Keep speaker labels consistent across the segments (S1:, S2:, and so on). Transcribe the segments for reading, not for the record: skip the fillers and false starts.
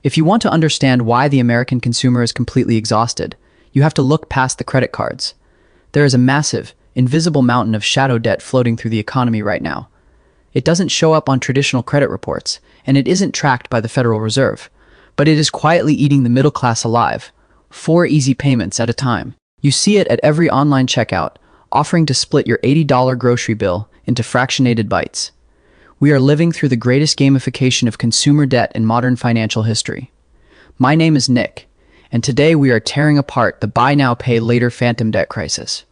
S1: If you want to understand why the American consumer is completely exhausted, you have to look past the credit cards. There is a massive, invisible mountain of shadow debt floating through the economy right now. It doesn't show up on traditional credit reports, and it isn't tracked by the Federal Reserve, but it is quietly eating the middle class alive, 4 easy payments at a time. You see it at every online checkout, offering to split your $80 grocery bill into fractionated bites. We are living through the greatest gamification of consumer debt in modern financial history. My name is Nick, and today we are tearing apart the buy now, pay later phantom debt crisis.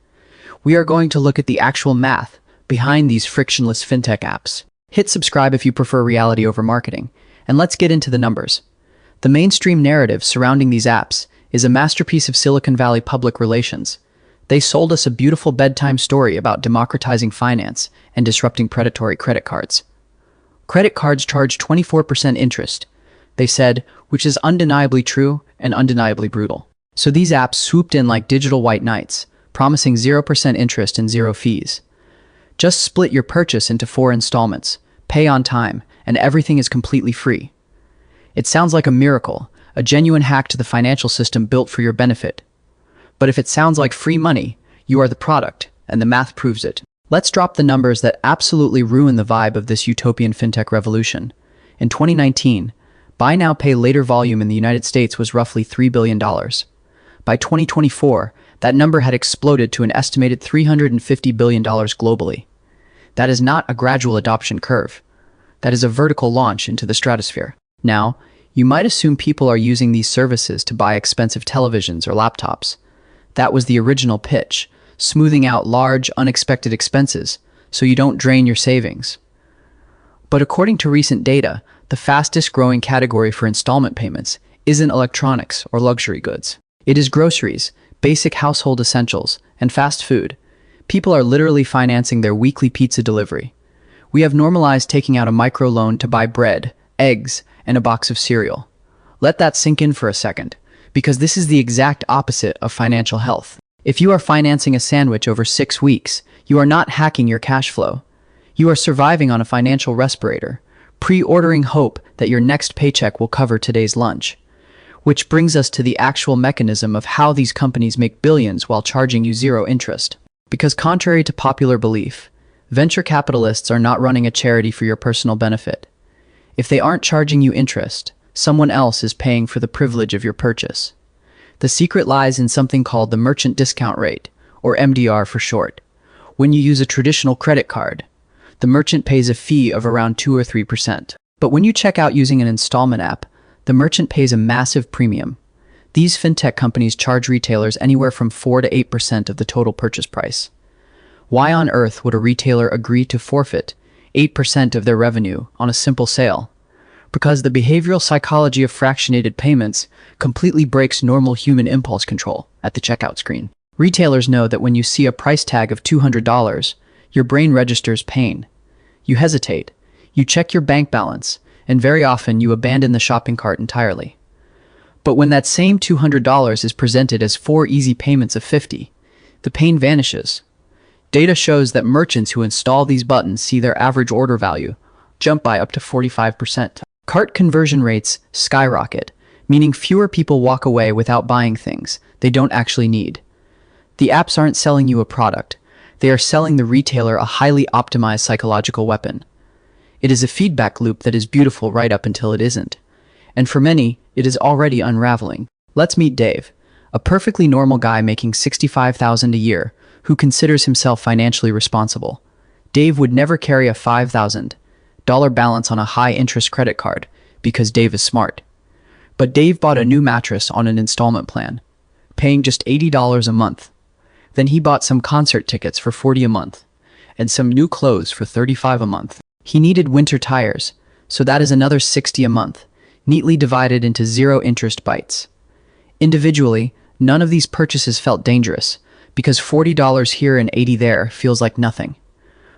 S1: We are going to look at the actual math behind these frictionless fintech apps. Hit subscribe if you prefer reality over marketing, and let's get into the numbers. The mainstream narrative surrounding these apps is a masterpiece of Silicon Valley public relations. They sold us a beautiful bedtime story about democratizing finance and disrupting predatory credit cards. Credit cards charge 24% interest, they said, which is undeniably true and undeniably brutal. So these apps swooped in like digital white knights, promising 0% interest and 0 fees. Just split your purchase into 4 installments, pay on time, and everything is completely free. It sounds like a miracle, a genuine hack to the financial system built for your benefit. But if it sounds like free money, you are the product, and the math proves it. Let's drop the numbers that absolutely ruin the vibe of this utopian fintech revolution. In 2019, buy now, pay later volume in the United States was roughly $3 billion. By 2024, that number had exploded to an estimated $350 billion globally. That is not a gradual adoption curve. That is a vertical launch into the stratosphere. Now, you might assume people are using these services to buy expensive televisions or laptops. That was the original pitch, smoothing out large, unexpected expenses so you don't drain your savings. But according to recent data, the fastest growing category for installment payments isn't electronics or luxury goods. It is groceries, basic household essentials, and fast food. People are literally financing their weekly pizza delivery. We have normalized taking out a microloan to buy bread, eggs, and a box of cereal. Let that sink in for a second, because this is the exact opposite of financial health. If you are financing a sandwich over 6 weeks, you are not hacking your cash flow. You are surviving on a financial respirator, pre-ordering hope that your next paycheck will cover today's lunch. Which brings us to the actual mechanism of how these companies make billions while charging you 0 interest. Because contrary to popular belief, venture capitalists are not running a charity for your personal benefit. If they aren't charging you interest, someone else is paying for the privilege of your purchase. The secret lies in something called the merchant discount rate, or MDR for short. When you use a traditional credit card, the merchant pays a fee of around 2 or 3%. But when you check out using an installment app, the merchant pays a massive premium. These fintech companies charge retailers anywhere from 4 to 8% of the total purchase price. Why on earth would a retailer agree to forfeit 8% of their revenue on a simple sale? Because the behavioral psychology of fractionated payments completely breaks normal human impulse control at the checkout screen. Retailers know that when you see a price tag of $200, your brain registers pain. You hesitate, you check your bank balance, and very often you abandon the shopping cart entirely. But when that same $200 is presented as 4 easy payments of $50, the pain vanishes. Data shows that merchants who install these buttons see their average order value jump by up to 45%. Cart conversion rates skyrocket, meaning fewer people walk away without buying things they don't actually need. The apps aren't selling you a product, they are selling the retailer a highly optimized psychological weapon. It is a feedback loop that is beautiful right up until it isn't. And for many, it is already unraveling. Let's meet Dave, a perfectly normal guy making $65,000 a year who considers himself financially responsible. Dave would never carry a $5,000 balance on a high-interest credit card because Dave is smart. But Dave bought a new mattress on an installment plan, paying just $80 a month. Then he bought some concert tickets for $40 a month, and some new clothes for $35 a month. He needed winter tires, so that is another $60 a month, neatly divided into 0 interest bites. Individually, none of these purchases felt dangerous, because $40 here and $80 there feels like nothing.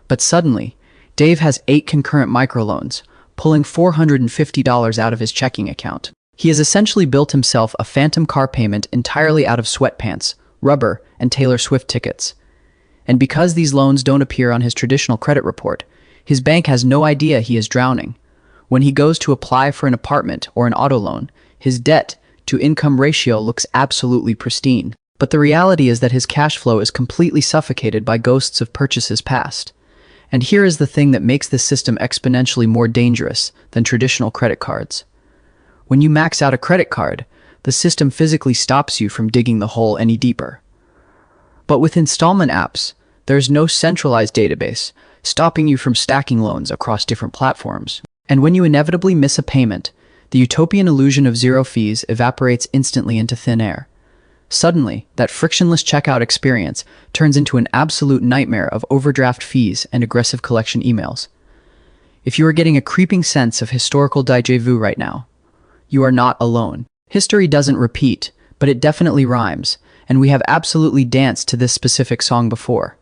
S1: But suddenly, Dave has 8 concurrent microloans, pulling $450 out of his checking account. He has essentially built himself a phantom car payment entirely out of sweatpants, rubber, and Taylor Swift tickets. And because these loans don't appear on his traditional credit report, his bank has no idea he is drowning. When he goes to apply for an apartment or an auto loan, his debt-to-income ratio looks absolutely pristine. But the reality is that his cash flow is completely suffocated by ghosts of purchases past. And here is the thing that makes this system exponentially more dangerous than traditional credit cards. When you max out a credit card, the system physically stops you from digging the hole any deeper. But with installment apps, there's no centralized database stopping you from stacking loans across different platforms. And when you inevitably miss a payment, the utopian illusion of zero fees evaporates instantly into thin air. Suddenly, that frictionless checkout experience turns into an absolute nightmare of overdraft fees and aggressive collection emails. If you are getting a creeping sense of historical déjà vu right now, you are not alone. History doesn't repeat, but it definitely rhymes, and we have absolutely danced to this specific song before.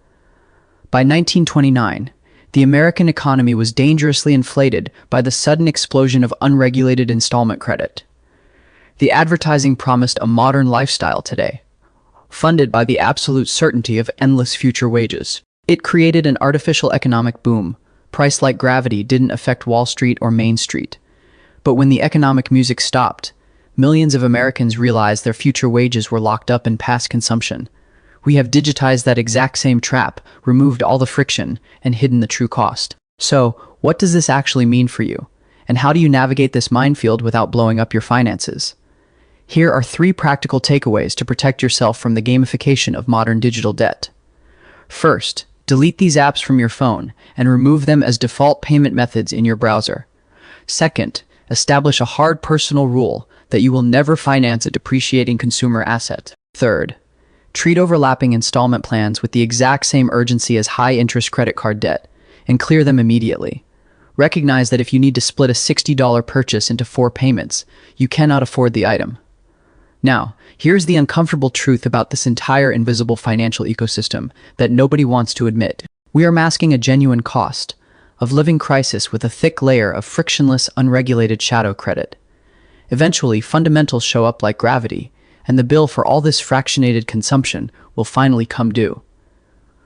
S1: By 1929, the American economy was dangerously inflated by the sudden explosion of unregulated installment credit. The advertising promised a modern lifestyle today, funded by the absolute certainty of endless future wages. It created an artificial economic boom. Priced like gravity didn't affect Wall Street or Main Street. But when the economic music stopped, millions of Americans realized their future wages were locked up in past consumption. We have digitized that exact same trap, removed all the friction, and hidden the true cost. So, what does this actually mean for you? And how do you navigate this minefield without blowing up your finances? Here are 3 practical takeaways to protect yourself from the gamification of modern digital debt. First, delete these apps from your phone and remove them as default payment methods in your browser. Second, establish a hard personal rule that you will never finance a depreciating consumer asset. Third, treat overlapping installment plans with the exact same urgency as high-interest credit card debt and clear them immediately. Recognize that if you need to split a $60 purchase into 4 payments, you cannot afford the item. Now, here's the uncomfortable truth about this entire invisible financial ecosystem that nobody wants to admit. We are masking a genuine cost of living crisis with a thick layer of frictionless, unregulated shadow credit. Eventually, fundamentals show up like gravity, and the bill for all this fractionated consumption will finally come due.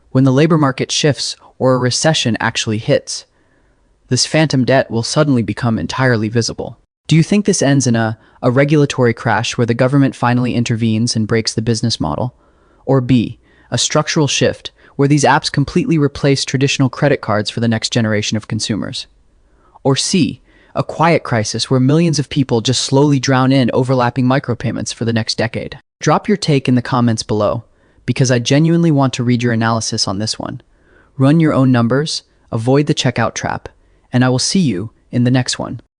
S1: When the labor market shifts or a recession actually hits, this phantom debt will suddenly become entirely visible. Do you think this ends in a regulatory crash where the government finally intervenes and breaks the business model? Or B, a structural shift where these apps completely replace traditional credit cards for the next generation of consumers? Or C, a quiet crisis where millions of people just slowly drown in overlapping micropayments for the next decade? Drop your take in the comments below, because I genuinely want to read your analysis on this one. Run your own numbers, avoid the checkout trap, and I will see you in the next one.